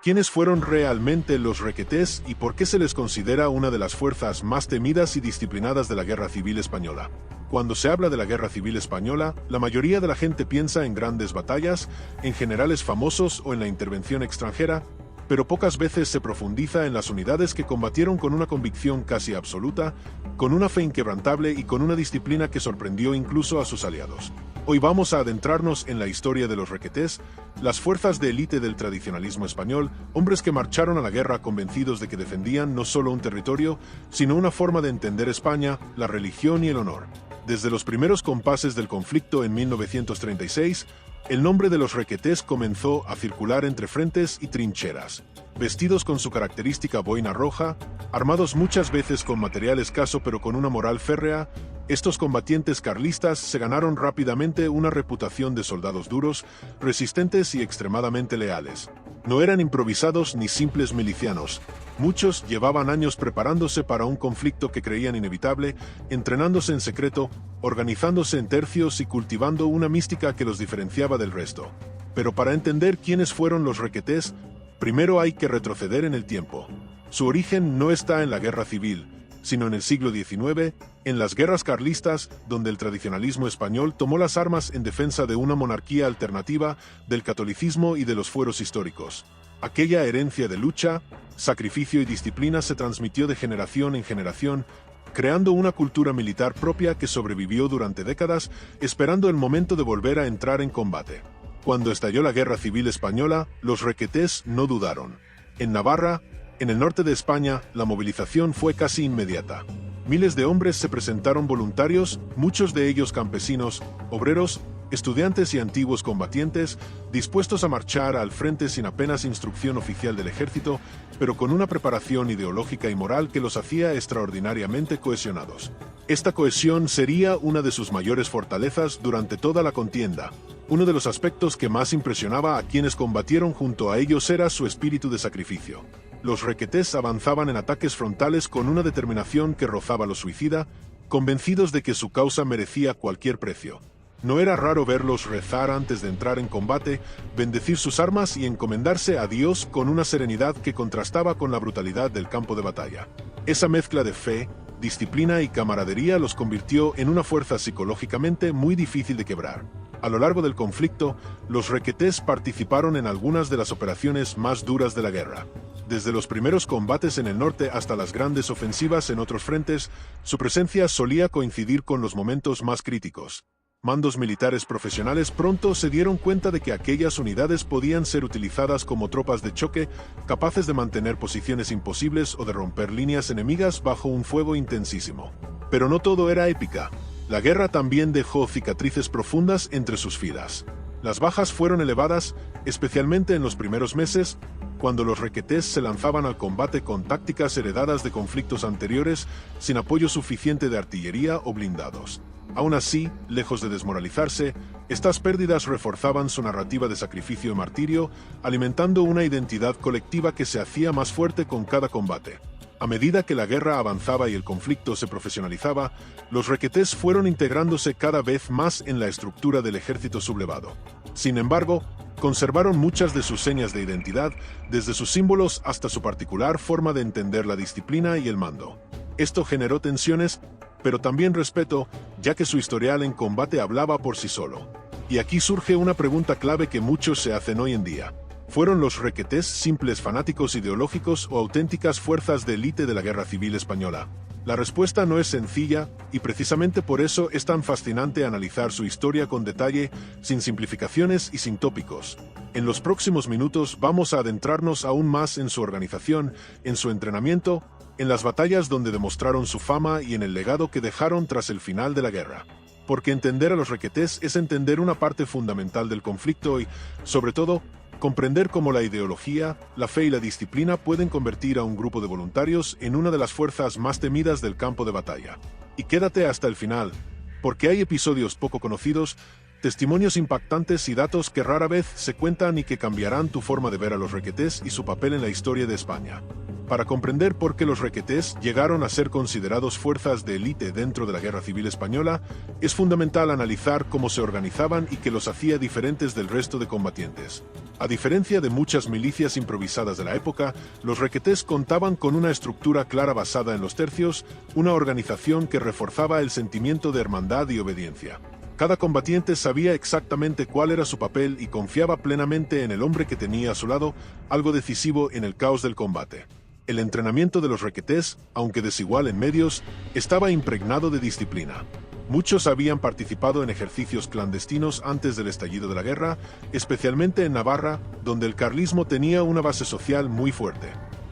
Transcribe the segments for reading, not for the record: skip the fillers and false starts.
¿Quiénes fueron realmente los requetés y por qué se les considera una de las fuerzas más temidas y disciplinadas de la Guerra Civil Española? Cuando se habla de la Guerra Civil Española, la mayoría de la gente piensa en grandes batallas, en generales famosos o en la intervención extranjera, pero pocas veces se profundiza en las unidades que combatieron con una convicción casi absoluta, con una fe inquebrantable y con una disciplina que sorprendió incluso a sus aliados. Hoy vamos a adentrarnos en la historia de los requetés, las fuerzas de élite del tradicionalismo español, hombres que marcharon a la guerra convencidos de que defendían no solo un territorio, sino una forma de entender España, la religión y el honor. Desde los primeros compases del conflicto en 1936, el nombre de los requetés comenzó a circular entre frentes y trincheras. Vestidos con su característica boina roja, armados muchas veces con material escaso pero con una moral férrea, estos combatientes carlistas se ganaron rápidamente una reputación de soldados duros, resistentes y extremadamente leales. No eran improvisados ni simples milicianos. Muchos llevaban años preparándose para un conflicto que creían inevitable, entrenándose en secreto, organizándose en tercios y cultivando una mística que los diferenciaba del resto. Pero para entender quiénes fueron los requetés, primero hay que retroceder en el tiempo. Su origen no está en la guerra civil, sino en el siglo XIX, en las guerras carlistas, donde el tradicionalismo español tomó las armas en defensa de una monarquía alternativa, del catolicismo y de los fueros históricos. Aquella herencia de lucha, sacrificio y disciplina se transmitió de generación en generación, creando una cultura militar propia que sobrevivió durante décadas, esperando el momento de volver a entrar en combate. Cuando estalló la Guerra Civil Española, los requetés no dudaron. En Navarra, en el norte de España, la movilización fue casi inmediata. Miles de hombres se presentaron voluntarios, muchos de ellos campesinos, obreros, estudiantes y antiguos combatientes, dispuestos a marchar al frente sin apenas instrucción oficial del ejército, pero con una preparación ideológica y moral que los hacía extraordinariamente cohesionados. Esta cohesión sería una de sus mayores fortalezas durante toda la contienda. Uno de los aspectos que más impresionaba a quienes combatieron junto a ellos era su espíritu de sacrificio. Los requetés avanzaban en ataques frontales con una determinación que rozaba lo suicida, convencidos de que su causa merecía cualquier precio. No era raro verlos rezar antes de entrar en combate, bendecir sus armas y encomendarse a Dios con una serenidad que contrastaba con la brutalidad del campo de batalla. Esa mezcla de fe, disciplina y camaradería los convirtió en una fuerza psicológicamente muy difícil de quebrar. A lo largo del conflicto, los requetés participaron en algunas de las operaciones más duras de la guerra. Desde los primeros combates en el norte hasta las grandes ofensivas en otros frentes, su presencia solía coincidir con los momentos más críticos. Mandos militares profesionales pronto se dieron cuenta de que aquellas unidades podían ser utilizadas como tropas de choque, capaces de mantener posiciones imposibles o de romper líneas enemigas bajo un fuego intensísimo. Pero no todo era épica. La guerra también dejó cicatrices profundas entre sus filas. Las bajas fueron elevadas, especialmente en los primeros meses, cuando los requetés se lanzaban al combate con tácticas heredadas de conflictos anteriores, sin apoyo suficiente de artillería o blindados. Aún así, lejos de desmoralizarse, estas pérdidas reforzaban su narrativa de sacrificio y martirio, alimentando una identidad colectiva que se hacía más fuerte con cada combate. A medida que la guerra avanzaba y el conflicto se profesionalizaba, los requetés fueron integrándose cada vez más en la estructura del ejército sublevado. Sin embargo, conservaron muchas de sus señas de identidad, desde sus símbolos hasta su particular forma de entender la disciplina y el mando. Esto generó tensiones, pero también respeto, ya que su historial en combate hablaba por sí solo. Y aquí surge una pregunta clave que muchos se hacen hoy en día. ¿Fueron los requetés simples fanáticos ideológicos o auténticas fuerzas de élite de la Guerra Civil Española? La respuesta no es sencilla, y precisamente por eso es tan fascinante analizar su historia con detalle, sin simplificaciones y sin tópicos. En los próximos minutos vamos a adentrarnos aún más en su organización, en su entrenamiento, en las batallas donde demostraron su fama y en el legado que dejaron tras el final de la guerra. Porque entender a los requetés es entender una parte fundamental del conflicto y, sobre todo, comprender cómo la ideología, la fe y la disciplina pueden convertir a un grupo de voluntarios en una de las fuerzas más temidas del campo de batalla. Y quédate hasta el final, porque hay episodios poco conocidos, testimonios impactantes y datos que rara vez se cuentan y que cambiarán tu forma de ver a los requetés y su papel en la historia de España. Para comprender por qué los requetés llegaron a ser considerados fuerzas de élite dentro de la Guerra Civil Española, es fundamental analizar cómo se organizaban y qué los hacía diferentes del resto de combatientes. A diferencia de muchas milicias improvisadas de la época, los requetés contaban con una estructura clara basada en los tercios, una organización que reforzaba el sentimiento de hermandad y obediencia. Cada combatiente sabía exactamente cuál era su papel y confiaba plenamente en el hombre que tenía a su lado, algo decisivo en el caos del combate. El entrenamiento de los requetés, aunque desigual en medios, estaba impregnado de disciplina. Muchos habían participado en ejercicios clandestinos antes del estallido de la guerra, especialmente en Navarra, donde el carlismo tenía una base social muy fuerte.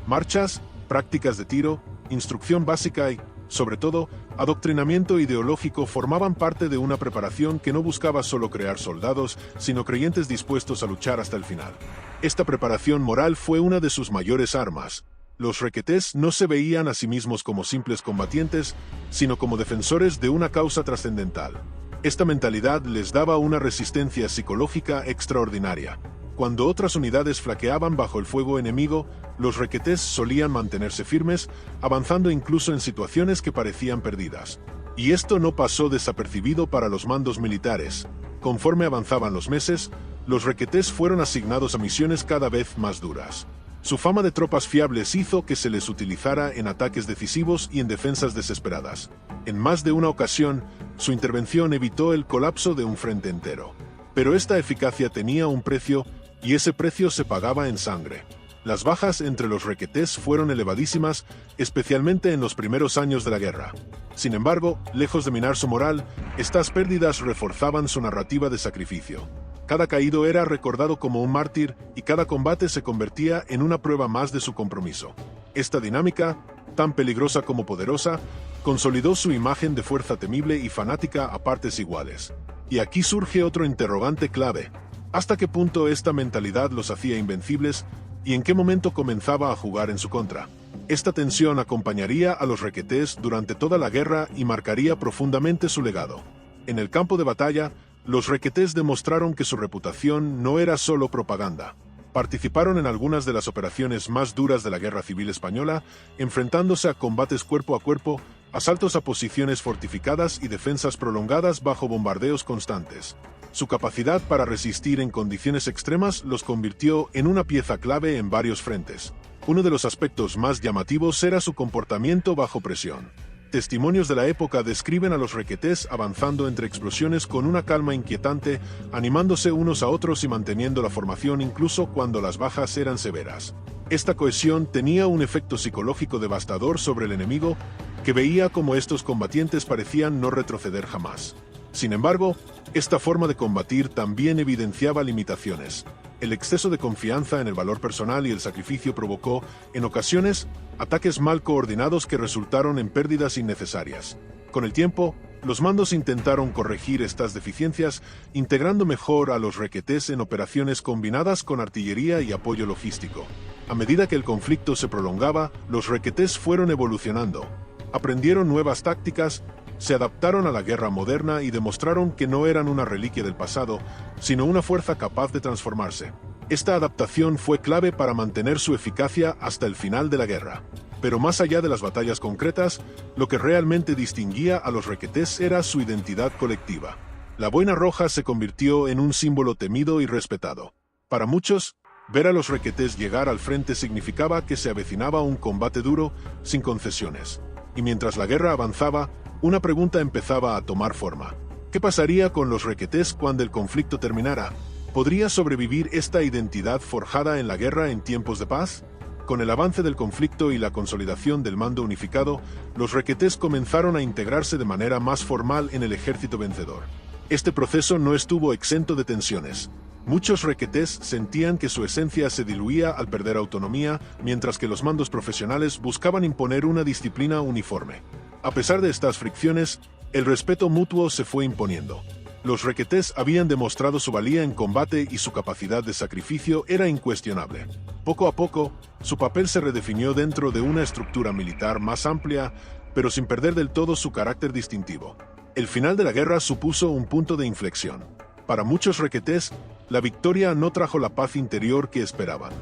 Marchas, prácticas de tiro, instrucción básica y, sobre todo, adoctrinamiento ideológico formaban parte de una preparación que no buscaba solo crear soldados, sino creyentes dispuestos a luchar hasta el final. Esta preparación moral fue una de sus mayores armas. Los requetés no se veían a sí mismos como simples combatientes, sino como defensores de una causa trascendental. Esta mentalidad les daba una resistencia psicológica extraordinaria. Cuando otras unidades flaqueaban bajo el fuego enemigo, los requetés solían mantenerse firmes, avanzando incluso en situaciones que parecían perdidas. Y esto no pasó desapercibido para los mandos militares. Conforme avanzaban los meses, los requetés fueron asignados a misiones cada vez más duras. Su fama de tropas fiables hizo que se les utilizara en ataques decisivos y en defensas desesperadas. En más de una ocasión, su intervención evitó el colapso de un frente entero. Pero esta eficacia tenía un precio, y ese precio se pagaba en sangre. Las bajas entre los requetés fueron elevadísimas, especialmente en los primeros años de la guerra. Sin embargo, lejos de minar su moral, estas pérdidas reforzaban su narrativa de sacrificio. Cada caído era recordado como un mártir y cada combate se convertía en una prueba más de su compromiso. Esta dinámica, tan peligrosa como poderosa, consolidó su imagen de fuerza temible y fanática a partes iguales. Y aquí surge otro interrogante clave. ¿Hasta qué punto esta mentalidad los hacía invencibles y en qué momento comenzaba a jugar en su contra? Esta tensión acompañaría a los requetés durante toda la guerra y marcaría profundamente su legado. En el campo de batalla, los requetés demostraron que su reputación no era solo propaganda. Participaron en algunas de las operaciones más duras de la Guerra Civil Española, enfrentándose a combates cuerpo a cuerpo, asaltos a posiciones fortificadas y defensas prolongadas bajo bombardeos constantes. Su capacidad para resistir en condiciones extremas los convirtió en una pieza clave en varios frentes. Uno de los aspectos más llamativos era su comportamiento bajo presión. Testimonios de la época describen a los requetés avanzando entre explosiones con una calma inquietante, animándose unos a otros y manteniendo la formación incluso cuando las bajas eran severas. Esta cohesión tenía un efecto psicológico devastador sobre el enemigo, que veía como estos combatientes parecían no retroceder jamás. Sin embargo, esta forma de combatir también evidenciaba limitaciones. El exceso de confianza en el valor personal y el sacrificio provocó, en ocasiones, ataques mal coordinados que resultaron en pérdidas innecesarias. Con el tiempo, los mandos intentaron corregir estas deficiencias, integrando mejor a los requetés en operaciones combinadas con artillería y apoyo logístico. A medida que el conflicto se prolongaba, los requetés fueron evolucionando. Aprendieron nuevas tácticas, se adaptaron a la guerra moderna y demostraron que no eran una reliquia del pasado, sino una fuerza capaz de transformarse. Esta adaptación fue clave para mantener su eficacia hasta el final de la guerra. Pero más allá de las batallas concretas, lo que realmente distinguía a los requetés era su identidad colectiva. La boina roja se convirtió en un símbolo temido y respetado. Para muchos, ver a los requetés llegar al frente significaba que se avecinaba un combate duro, sin concesiones. Y mientras la guerra avanzaba, una pregunta empezaba a tomar forma. ¿Qué pasaría con los requetés cuando el conflicto terminara? ¿Podría sobrevivir esta identidad forjada en la guerra en tiempos de paz? Con el avance del conflicto y la consolidación del mando unificado, los requetés comenzaron a integrarse de manera más formal en el ejército vencedor. Este proceso no estuvo exento de tensiones. Muchos requetés sentían que su esencia se diluía al perder autonomía, mientras que los mandos profesionales buscaban imponer una disciplina uniforme. A pesar de estas fricciones, el respeto mutuo se fue imponiendo. Los requetés habían demostrado su valía en combate y su capacidad de sacrificio era incuestionable. Poco a poco, su papel se redefinió dentro de una estructura militar más amplia, pero sin perder del todo su carácter distintivo. El final de la guerra supuso un punto de inflexión. Para muchos requetés, la victoria no trajo la paz interior que esperaban.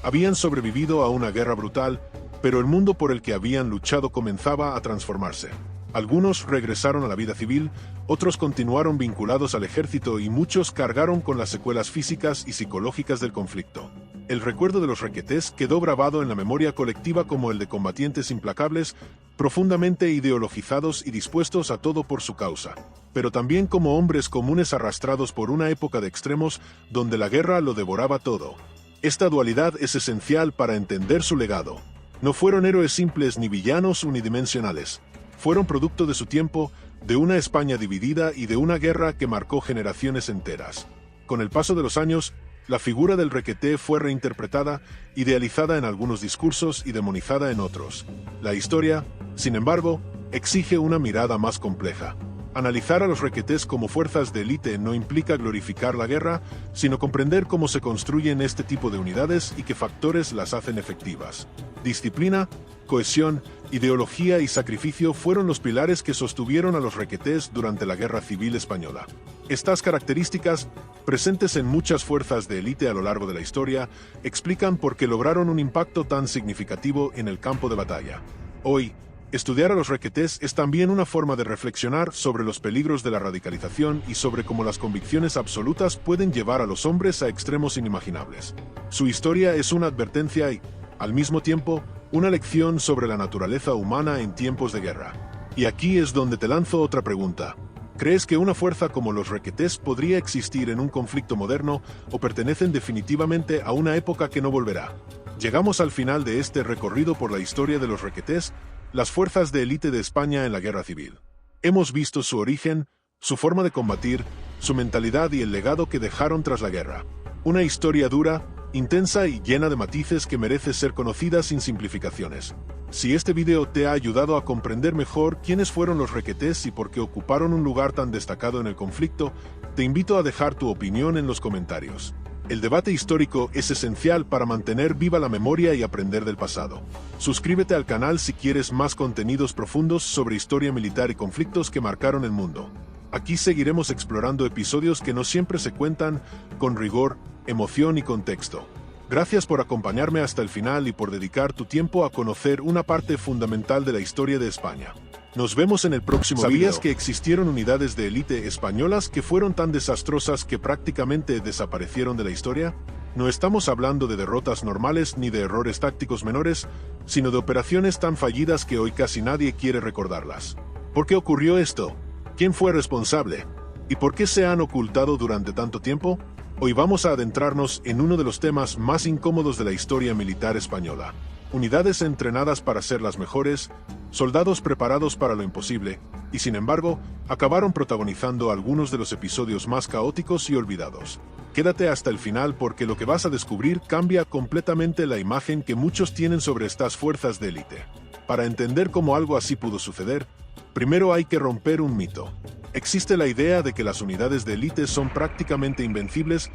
Habían sobrevivido a una guerra brutal, pero el mundo por el que habían luchado comenzaba a transformarse. Algunos regresaron a la vida civil, otros continuaron vinculados al ejército y muchos cargaron con las secuelas físicas y psicológicas del conflicto. El recuerdo de los requetés quedó grabado en la memoria colectiva como el de combatientes implacables, profundamente ideologizados y dispuestos a todo por su causa, pero también como hombres comunes arrastrados por una época de extremos donde la guerra lo devoraba todo. Esta dualidad es esencial para entender su legado. No fueron héroes simples ni villanos unidimensionales. Fueron producto de su tiempo, de una España dividida y de una guerra que marcó generaciones enteras. Con el paso de los años, la figura del requeté fue reinterpretada, idealizada en algunos discursos y demonizada en otros. La historia, sin embargo, exige una mirada más compleja. Analizar a los requetés como fuerzas de élite no implica glorificar la guerra, sino comprender cómo se construyen este tipo de unidades y qué factores las hacen efectivas. Disciplina, cohesión, ideología y sacrificio fueron los pilares que sostuvieron a los requetés durante la Guerra Civil Española. Estas características, presentes en muchas fuerzas de élite a lo largo de la historia, explican por qué lograron un impacto tan significativo en el campo de batalla. Hoy, estudiar a los requetés es también una forma de reflexionar sobre los peligros de la radicalización y sobre cómo las convicciones absolutas pueden llevar a los hombres a extremos inimaginables. Su historia es una advertencia y, al mismo tiempo, una lección sobre la naturaleza humana en tiempos de guerra. Y aquí es donde te lanzo otra pregunta. ¿Crees que una fuerza como los requetés podría existir en un conflicto moderno o pertenecen definitivamente a una época que no volverá? Llegamos al final de este recorrido por la historia de los requetés, las fuerzas de élite de España en la Guerra Civil. Hemos visto su origen, su forma de combatir, su mentalidad y el legado que dejaron tras la guerra. Una historia dura, intensa y llena de matices que merece ser conocida sin simplificaciones. Si este video te ha ayudado a comprender mejor quiénes fueron los requetés y por qué ocuparon un lugar tan destacado en el conflicto, te invito a dejar tu opinión en los comentarios. El debate histórico es esencial para mantener viva la memoria y aprender del pasado. Suscríbete al canal si quieres más contenidos profundos sobre historia militar y conflictos que marcaron el mundo. Aquí seguiremos explorando episodios que no siempre se cuentan con rigor, emoción y contexto. Gracias por acompañarme hasta el final y por dedicar tu tiempo a conocer una parte fundamental de la historia de España. Nos vemos en el próximo video. ¿Sabías que existieron unidades de élite españolas que fueron tan desastrosas que prácticamente desaparecieron de la historia? No estamos hablando de derrotas normales ni de errores tácticos menores, sino de operaciones tan fallidas que hoy casi nadie quiere recordarlas. ¿Por qué ocurrió esto? ¿Quién fue responsable? ¿Y por qué se han ocultado durante tanto tiempo? Hoy vamos a adentrarnos en uno de los temas más incómodos de la historia militar española. Unidades entrenadas para ser las mejores, soldados preparados para lo imposible, y sin embargo, acabaron protagonizando algunos de los episodios más caóticos y olvidados. Quédate hasta el final porque lo que vas a descubrir cambia completamente la imagen que muchos tienen sobre estas fuerzas de élite. Para entender cómo algo así pudo suceder, primero hay que romper un mito. Existe la idea de que las unidades de élite son prácticamente invencibles,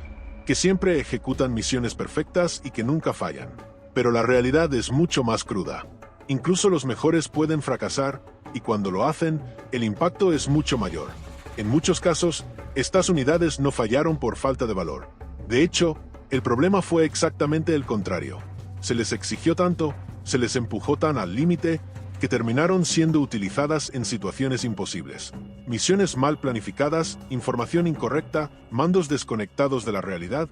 que siempre ejecutan misiones perfectas y que nunca fallan. Pero la realidad es mucho más cruda. Incluso los mejores pueden fracasar, y cuando lo hacen, el impacto es mucho mayor. En muchos casos, estas unidades no fallaron por falta de valor. De hecho, el problema fue exactamente el contrario. Se les exigió tanto, se les empujó tan al límite, que terminaron siendo utilizadas en situaciones imposibles. Misiones mal planificadas, información incorrecta, mandos desconectados de la realidad,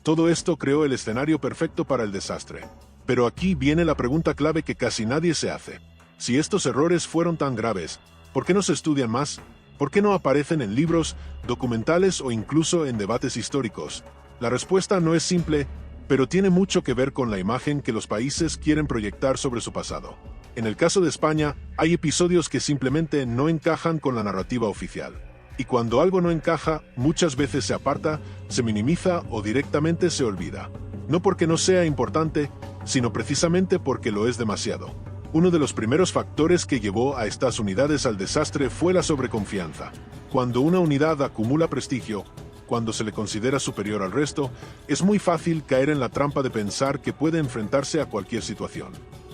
todo esto creó el escenario perfecto para el desastre. Pero aquí viene la pregunta clave que casi nadie se hace. Si estos errores fueron tan graves, ¿por qué no se estudian más? ¿Por qué no aparecen en libros, documentales o incluso en debates históricos? La respuesta no es simple, pero tiene mucho que ver con la imagen que los países quieren proyectar sobre su pasado. En el caso de España, hay episodios que simplemente no encajan con la narrativa oficial. Y cuando algo no encaja, muchas veces se aparta, se minimiza o directamente se olvida. No porque no sea importante, sino precisamente porque lo es demasiado. Uno de los primeros factores que llevó a estas unidades al desastre fue la sobreconfianza. Cuando una unidad acumula prestigio, cuando se le considera superior al resto, es muy fácil caer en la trampa de pensar que puede enfrentarse a cualquier situación.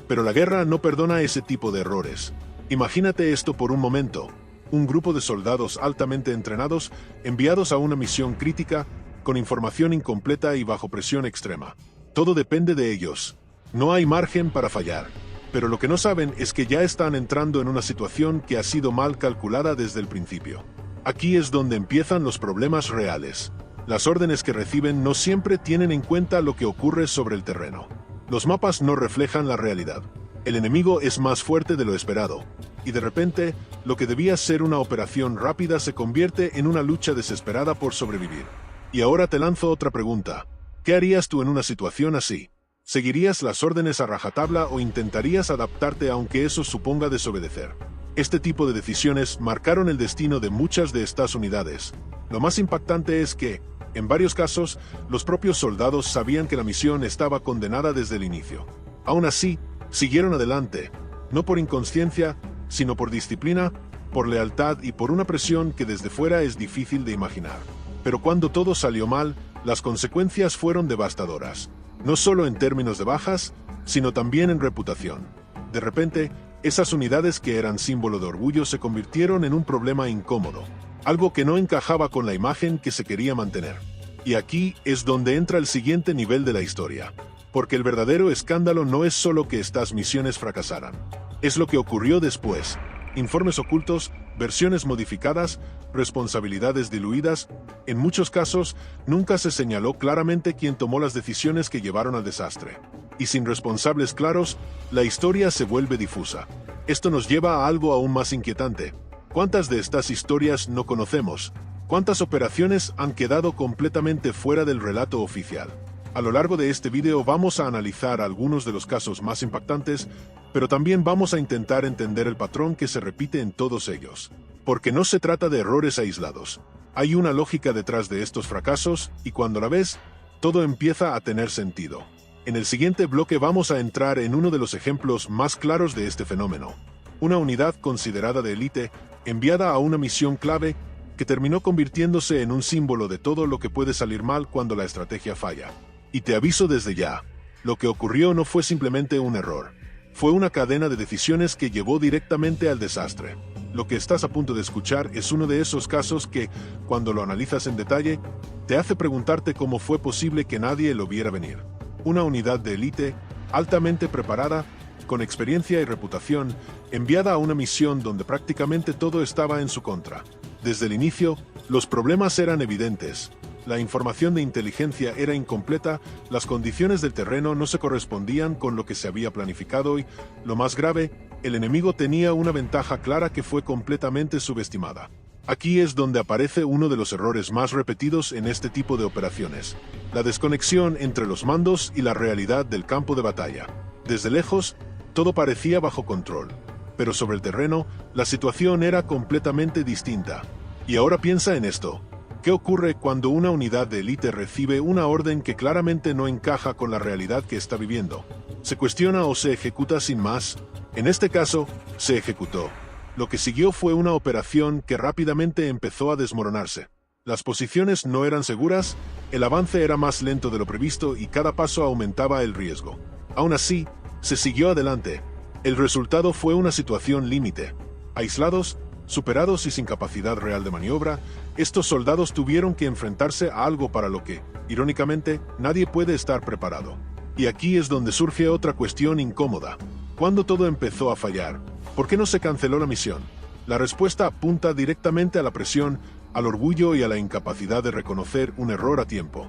Pero la guerra no perdona ese tipo de errores. Imagínate esto por un momento. Un grupo de soldados altamente entrenados, enviados a una misión crítica, con información incompleta y bajo presión extrema. Todo depende de ellos. No hay margen para fallar. Pero lo que no saben es que ya están entrando en una situación que ha sido mal calculada desde el principio. Aquí es donde empiezan los problemas reales. Las órdenes que reciben no siempre tienen en cuenta lo que ocurre sobre el terreno. Los mapas no reflejan la realidad. El enemigo es más fuerte de lo esperado, y de repente, lo que debía ser una operación rápida se convierte en una lucha desesperada por sobrevivir. Y ahora te lanzo otra pregunta. ¿Qué harías tú en una situación así? ¿Seguirías las órdenes a rajatabla o intentarías adaptarte aunque eso suponga desobedecer? Este tipo de decisiones marcaron el destino de muchas de estas unidades. Lo más impactante es que, en varios casos, los propios soldados sabían que la misión estaba condenada desde el inicio. Aún así, siguieron adelante, no por inconsciencia, sino por disciplina, por lealtad y por una presión que desde fuera es difícil de imaginar. Pero cuando todo salió mal, las consecuencias fueron devastadoras. No solo en términos de bajas, sino también en reputación. De repente, esas unidades que eran símbolo de orgullo se convirtieron en un problema incómodo, algo que no encajaba con la imagen que se quería mantener. Y aquí es donde entra el siguiente nivel de la historia. Porque el verdadero escándalo no es solo que estas misiones fracasaran. Es lo que ocurrió después. Informes ocultos, versiones modificadas, responsabilidades diluidas. En muchos casos, nunca se señaló claramente quién tomó las decisiones que llevaron al desastre. Y sin responsables claros, la historia se vuelve difusa. Esto nos lleva a algo aún más inquietante. ¿Cuántas de estas historias no conocemos? ¿Cuántas operaciones han quedado completamente fuera del relato oficial? A lo largo de este video vamos a analizar algunos de los casos más impactantes, pero también vamos a intentar entender el patrón que se repite en todos ellos. Porque no se trata de errores aislados. Hay una lógica detrás de estos fracasos y cuando la ves, todo empieza a tener sentido. En el siguiente bloque vamos a entrar en uno de los ejemplos más claros de este fenómeno. Una unidad considerada de élite, enviada a una misión clave, que terminó convirtiéndose en un símbolo de todo lo que puede salir mal cuando la estrategia falla. Y te aviso desde ya, lo que ocurrió no fue simplemente un error. Fue una cadena de decisiones que llevó directamente al desastre. Lo que estás a punto de escuchar es uno de esos casos que, cuando lo analizas en detalle, te hace preguntarte cómo fue posible que nadie lo viera venir. Una unidad de élite, altamente preparada, con experiencia y reputación, enviada a una misión donde prácticamente todo estaba en su contra. Desde el inicio, los problemas eran evidentes. La información de inteligencia era incompleta, las condiciones del terreno no se correspondían con lo que se había planificado y, lo más grave, el enemigo tenía una ventaja clara que fue completamente subestimada. Aquí es donde aparece uno de los errores más repetidos en este tipo de operaciones: la desconexión entre los mandos y la realidad del campo de batalla. Desde lejos, todo parecía bajo control, pero sobre el terreno, la situación era completamente distinta. Y ahora piensa en esto. ¿Qué ocurre cuando una unidad de élite recibe una orden que claramente no encaja con la realidad que está viviendo? ¿Se cuestiona o se ejecuta sin más? En este caso, se ejecutó. Lo que siguió fue una operación que rápidamente empezó a desmoronarse. Las posiciones no eran seguras, el avance era más lento de lo previsto y cada paso aumentaba el riesgo. Aún así, se siguió adelante. El resultado fue una situación límite. Aislados, superados y sin capacidad real de maniobra, estos soldados tuvieron que enfrentarse a algo para lo que, irónicamente, nadie puede estar preparado. Y aquí es donde surge otra cuestión incómoda. ¿Cuándo todo empezó a fallar? ¿Por qué no se canceló la misión? La respuesta apunta directamente a la presión, al orgullo y a la incapacidad de reconocer un error a tiempo.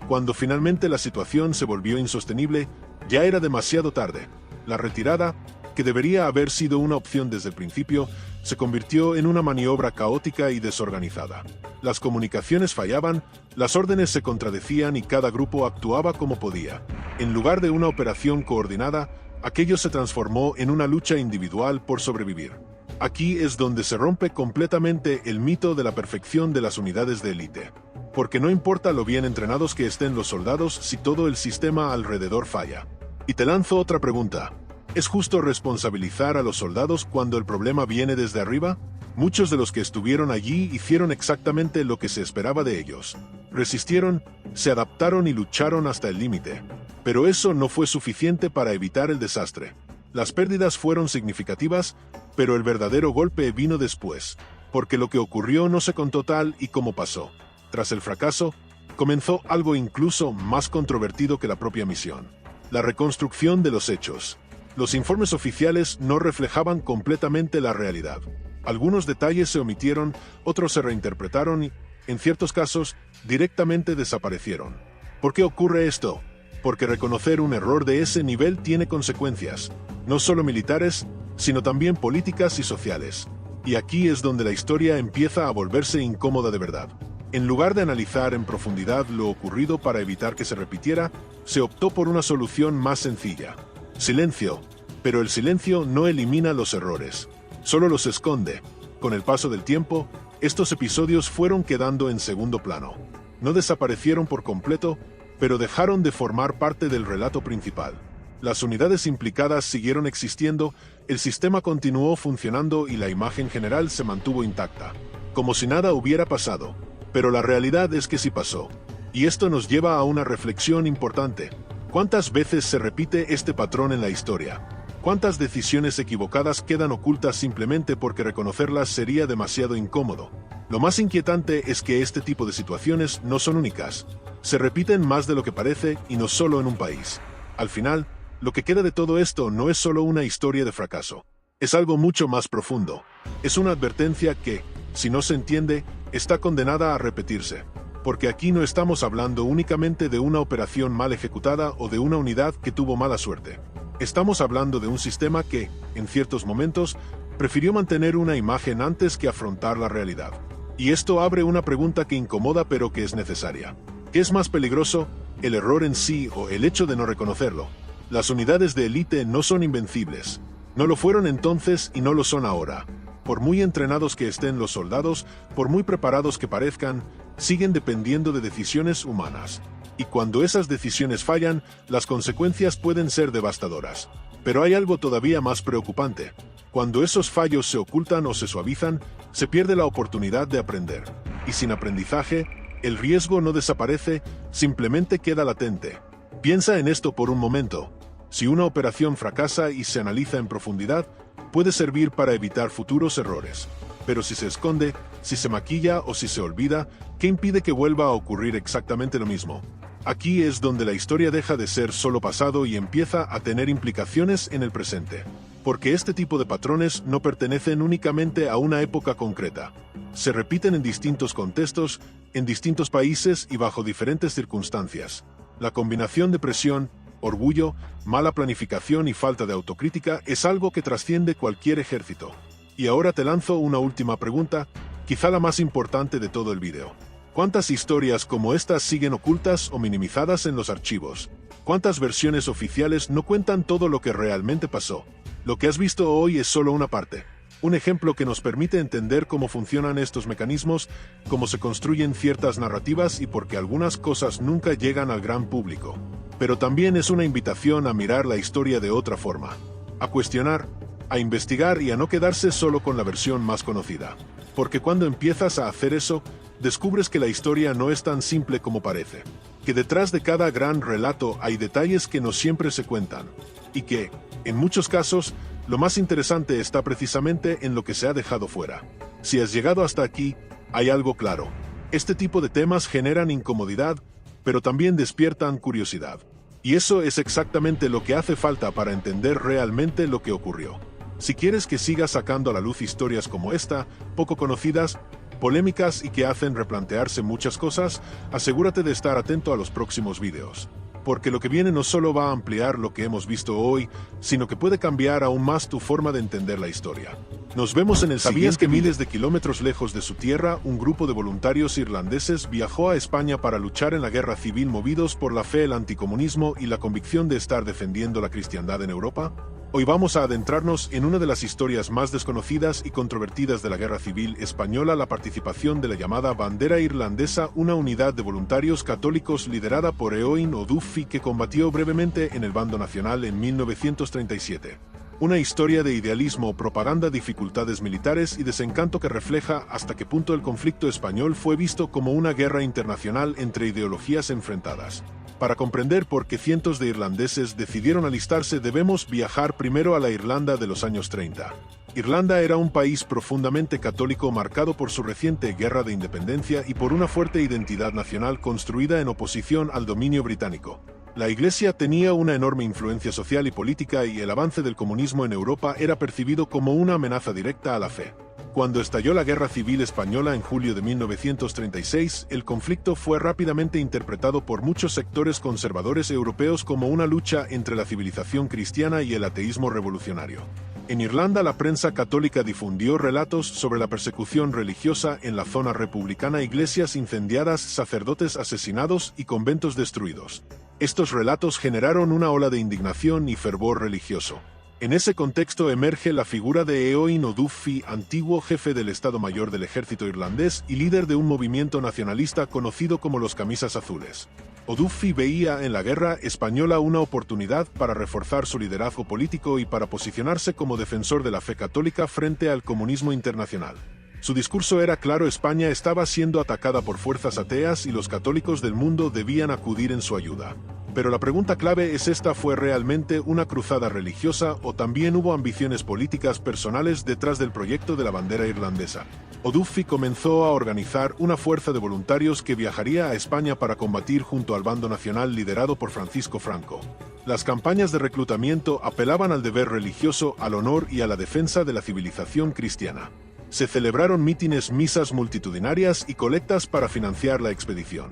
Cuando finalmente la situación se volvió insostenible, ya era demasiado tarde. La retirada, que debería haber sido una opción desde el principio, se convirtió en una maniobra caótica y desorganizada. Las comunicaciones fallaban, las órdenes se contradecían y cada grupo actuaba como podía. En lugar de una operación coordinada, aquello se transformó en una lucha individual por sobrevivir. Aquí es donde se rompe completamente el mito de la perfección de las unidades de élite. Porque no importa lo bien entrenados que estén los soldados si todo el sistema alrededor falla. Y te lanzo otra pregunta. ¿Es justo responsabilizar a los soldados cuando el problema viene desde arriba? Muchos de los que estuvieron allí hicieron exactamente lo que se esperaba de ellos. Resistieron, se adaptaron y lucharon hasta el límite. Pero eso no fue suficiente para evitar el desastre. Las pérdidas fueron significativas, pero el verdadero golpe vino después, porque lo que ocurrió no se contó tal y como pasó. Tras el fracaso, comenzó algo incluso más controvertido que la propia misión: la reconstrucción de los hechos. Los informes oficiales no reflejaban completamente la realidad. Algunos detalles se omitieron, otros se reinterpretaron y, en ciertos casos, directamente desaparecieron. ¿Por qué ocurre esto? Porque reconocer un error de ese nivel tiene consecuencias, no solo militares, sino también políticas y sociales. Y aquí es donde la historia empieza a volverse incómoda de verdad. En lugar de analizar en profundidad lo ocurrido para evitar que se repitiera, se optó por una solución más sencilla. Silencio. Pero el silencio no elimina los errores, solo los esconde. Con el paso del tiempo, estos episodios fueron quedando en segundo plano. No desaparecieron por completo, pero dejaron de formar parte del relato principal. Las unidades implicadas siguieron existiendo, el sistema continuó funcionando y la imagen general se mantuvo intacta, como si nada hubiera pasado. Pero la realidad es que sí pasó. Y esto nos lleva a una reflexión importante. ¿Cuántas veces se repite este patrón en la historia? ¿Cuántas decisiones equivocadas quedan ocultas simplemente porque reconocerlas sería demasiado incómodo? Lo más inquietante es que este tipo de situaciones no son únicas. Se repiten más de lo que parece y no solo en un país. Al final, lo que queda de todo esto no es solo una historia de fracaso. Es algo mucho más profundo. Es una advertencia que, si no se entiende, está condenada a repetirse. Porque aquí no estamos hablando únicamente de una operación mal ejecutada o de una unidad que tuvo mala suerte. Estamos hablando de un sistema que, en ciertos momentos, prefirió mantener una imagen antes que afrontar la realidad. Y esto abre una pregunta que incomoda pero que es necesaria. ¿Qué es más peligroso, el error en sí o el hecho de no reconocerlo? Las unidades de élite no son invencibles. No lo fueron entonces y no lo son ahora. Por muy entrenados que estén los soldados, por muy preparados que parezcan, siguen dependiendo de decisiones humanas. Y cuando esas decisiones fallan, las consecuencias pueden ser devastadoras. Pero hay algo todavía más preocupante. Cuando esos fallos se ocultan o se suavizan, se pierde la oportunidad de aprender. Y sin aprendizaje, el riesgo no desaparece, simplemente queda latente. Piensa en esto por un momento. Si una operación fracasa y se analiza en profundidad, puede servir para evitar futuros errores. Pero si se esconde, si se maquilla o si se olvida, ¿qué impide que vuelva a ocurrir exactamente lo mismo? Aquí es donde la historia deja de ser solo pasado y empieza a tener implicaciones en el presente. Porque este tipo de patrones no pertenecen únicamente a una época concreta. Se repiten en distintos contextos, en distintos países y bajo diferentes circunstancias. La combinación de presión, orgullo, mala planificación y falta de autocrítica es algo que trasciende cualquier ejército. Y ahora te lanzo una última pregunta, quizá la más importante de todo el video. ¿Cuántas historias como estas siguen ocultas o minimizadas en los archivos? ¿Cuántas versiones oficiales no cuentan todo lo que realmente pasó? Lo que has visto hoy es solo una parte. Un ejemplo que nos permite entender cómo funcionan estos mecanismos, cómo se construyen ciertas narrativas y por qué algunas cosas nunca llegan al gran público. Pero también es una invitación a mirar la historia de otra forma. A cuestionar, a investigar y a no quedarse solo con la versión más conocida. Porque cuando empiezas a hacer eso, descubres que la historia no es tan simple como parece. Que detrás de cada gran relato hay detalles que no siempre se cuentan. Y que, en muchos casos, lo más interesante está precisamente en lo que se ha dejado fuera. Si has llegado hasta aquí, hay algo claro. Este tipo de temas generan incomodidad, pero también despiertan curiosidad. Y eso es exactamente lo que hace falta para entender realmente lo que ocurrió. Si quieres que siga sacando a la luz historias como esta, poco conocidas, polémicas y que hacen replantearse muchas cosas, asegúrate de estar atento a los próximos videos. Porque lo que viene no solo va a ampliar lo que hemos visto hoy, sino que puede cambiar aún más tu forma de entender la historia. Nos vemos en el siguiente. ¿Sabías que miles de kilómetros lejos de su tierra, un grupo de voluntarios irlandeses viajó a España para luchar en la guerra civil movidos por la fe, el anticomunismo y la convicción de estar defendiendo la cristiandad en Europa? Hoy vamos a adentrarnos en una de las historias más desconocidas y controvertidas de la Guerra Civil Española, la participación de la llamada Bandera Irlandesa, una unidad de voluntarios católicos liderada por Eoin O'Duffy que combatió brevemente en el bando nacional en 1937. Una historia de idealismo, propaganda, dificultades militares y desencanto que refleja hasta qué punto el conflicto español fue visto como una guerra internacional entre ideologías enfrentadas. Para comprender por qué cientos de irlandeses decidieron alistarse, debemos viajar primero a la Irlanda de los años 30. Irlanda era un país profundamente católico marcado por su reciente guerra de independencia y por una fuerte identidad nacional construida en oposición al dominio británico. La Iglesia tenía una enorme influencia social y política y el avance del comunismo en Europa era percibido como una amenaza directa a la fe. Cuando estalló la Guerra Civil Española en julio de 1936, el conflicto fue rápidamente interpretado por muchos sectores conservadores europeos como una lucha entre la civilización cristiana y el ateísmo revolucionario. En Irlanda, la prensa católica difundió relatos sobre la persecución religiosa en la zona republicana, iglesias incendiadas, sacerdotes asesinados y conventos destruidos. Estos relatos generaron una ola de indignación y fervor religioso. En ese contexto emerge la figura de Eoin O'Duffy, antiguo jefe del Estado Mayor del Ejército irlandés y líder de un movimiento nacionalista conocido como los Camisas Azules. O'Duffy veía en la guerra española una oportunidad para reforzar su liderazgo político y para posicionarse como defensor de la fe católica frente al comunismo internacional. Su discurso era claro: España estaba siendo atacada por fuerzas ateas y los católicos del mundo debían acudir en su ayuda. Pero la pregunta clave es: ¿esta fue realmente una cruzada religiosa o también hubo ambiciones políticas personales detrás del proyecto de la bandera irlandesa? O'Duffy comenzó a organizar una fuerza de voluntarios que viajaría a España para combatir junto al bando nacional liderado por Francisco Franco. Las campañas de reclutamiento apelaban al deber religioso, al honor y a la defensa de la civilización cristiana. Se celebraron mítines, misas multitudinarias y colectas para financiar la expedición.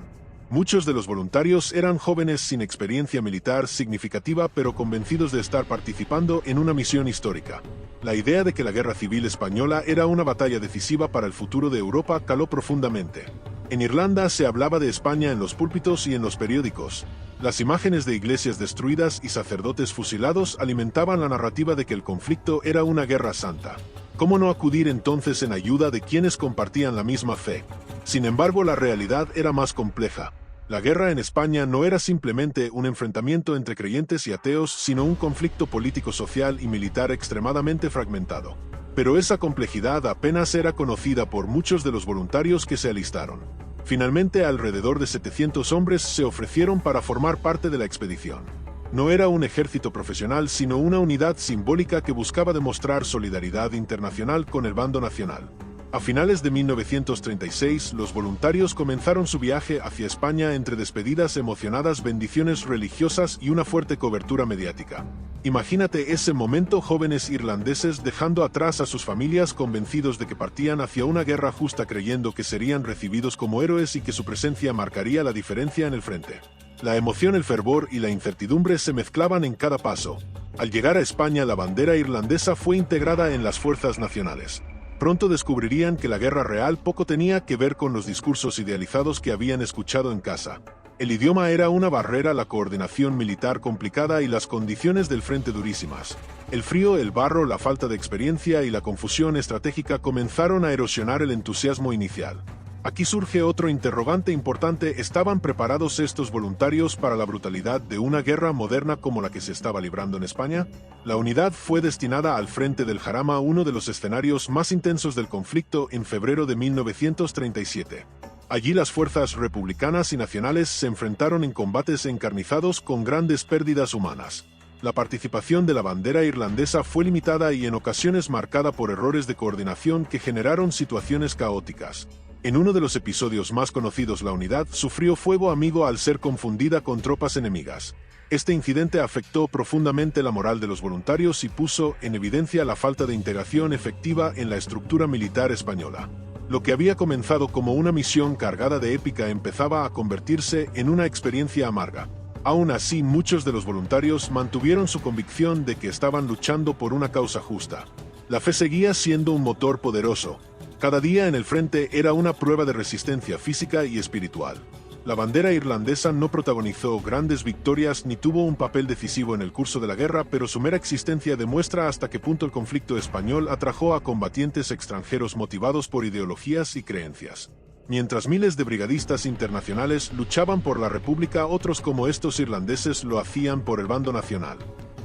Muchos de los voluntarios eran jóvenes sin experiencia militar significativa, pero convencidos de estar participando en una misión histórica. La idea de que la Guerra Civil Española era una batalla decisiva para el futuro de Europa caló profundamente. En Irlanda se hablaba de España en los púlpitos y en los periódicos. Las imágenes de iglesias destruidas y sacerdotes fusilados alimentaban la narrativa de que el conflicto era una guerra santa. ¿Cómo no acudir entonces en ayuda de quienes compartían la misma fe? Sin embargo, la realidad era más compleja. La guerra en España no era simplemente un enfrentamiento entre creyentes y ateos, sino un conflicto político, social y militar extremadamente fragmentado. Pero esa complejidad apenas era conocida por muchos de los voluntarios que se alistaron. Finalmente, alrededor de 700 hombres se ofrecieron para formar parte de la expedición. No era un ejército profesional, sino una unidad simbólica que buscaba demostrar solidaridad internacional con el bando nacional. A finales de 1936, los voluntarios comenzaron su viaje hacia España entre despedidas emocionadas, bendiciones religiosas y una fuerte cobertura mediática. Imagínate ese momento: jóvenes irlandeses dejando atrás a sus familias, convencidos de que partían hacia una guerra justa, creyendo que serían recibidos como héroes y que su presencia marcaría la diferencia en el frente. La emoción, el fervor y la incertidumbre se mezclaban en cada paso. Al llegar a España, la bandera irlandesa fue integrada en las fuerzas nacionales. Pronto descubrirían que la guerra real poco tenía que ver con los discursos idealizados que habían escuchado en casa. El idioma era una barrera, la coordinación militar complicada y las condiciones del frente durísimas. El frío, el barro, la falta de experiencia y la confusión estratégica comenzaron a erosionar el entusiasmo inicial. Aquí surge otro interrogante importante: ¿estaban preparados estos voluntarios para la brutalidad de una guerra moderna como la que se estaba librando en España? La unidad fue destinada al frente del Jarama, uno de los escenarios más intensos del conflicto, en febrero de 1937. Allí las fuerzas republicanas y nacionales se enfrentaron en combates encarnizados con grandes pérdidas humanas. La participación de la bandera irlandesa fue limitada y en ocasiones marcada por errores de coordinación que generaron situaciones caóticas. En uno de los episodios más conocidos, la unidad sufrió fuego amigo al ser confundida con tropas enemigas. Este incidente afectó profundamente la moral de los voluntarios y puso en evidencia la falta de integración efectiva en la estructura militar española. Lo que había comenzado como una misión cargada de épica empezaba a convertirse en una experiencia amarga. Aún así, muchos de los voluntarios mantuvieron su convicción de que estaban luchando por una causa justa. La fe seguía siendo un motor poderoso. Cada día en el frente era una prueba de resistencia física y espiritual. La bandera irlandesa no protagonizó grandes victorias ni tuvo un papel decisivo en el curso de la guerra, pero su mera existencia demuestra hasta qué punto el conflicto español atrajo a combatientes extranjeros motivados por ideologías y creencias. Mientras miles de brigadistas internacionales luchaban por la República, otros como estos irlandeses lo hacían por el bando nacional.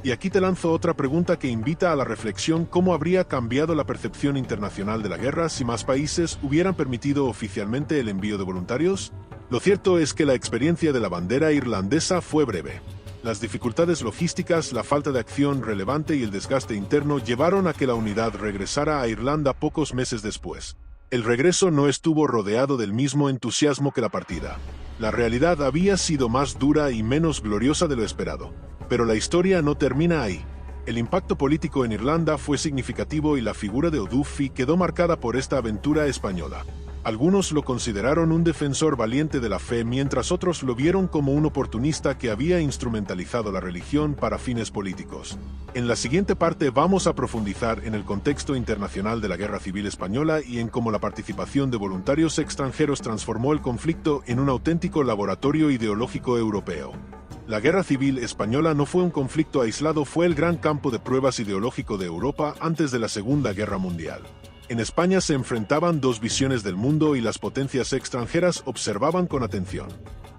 Y aquí te lanzo otra pregunta que invita a la reflexión: ¿cómo habría cambiado la percepción internacional de la guerra si más países hubieran permitido oficialmente el envío de voluntarios? Lo cierto es que la experiencia de la bandera irlandesa fue breve. Las dificultades logísticas, la falta de acción relevante y el desgaste interno llevaron a que la unidad regresara a Irlanda pocos meses después. El regreso no estuvo rodeado del mismo entusiasmo que la partida. La realidad había sido más dura y menos gloriosa de lo esperado. Pero la historia no termina ahí. El impacto político en Irlanda fue significativo y la figura de O'Duffy quedó marcada por esta aventura española. Algunos lo consideraron un defensor valiente de la fe, mientras otros lo vieron como un oportunista que había instrumentalizado la religión para fines políticos. En la siguiente parte vamos a profundizar en el contexto internacional de la Guerra Civil Española y en cómo la participación de voluntarios extranjeros transformó el conflicto en un auténtico laboratorio ideológico europeo. La Guerra Civil Española no fue un conflicto aislado, fue el gran campo de pruebas ideológico de Europa antes de la Segunda Guerra Mundial. En España se enfrentaban dos visiones del mundo y las potencias extranjeras observaban con atención.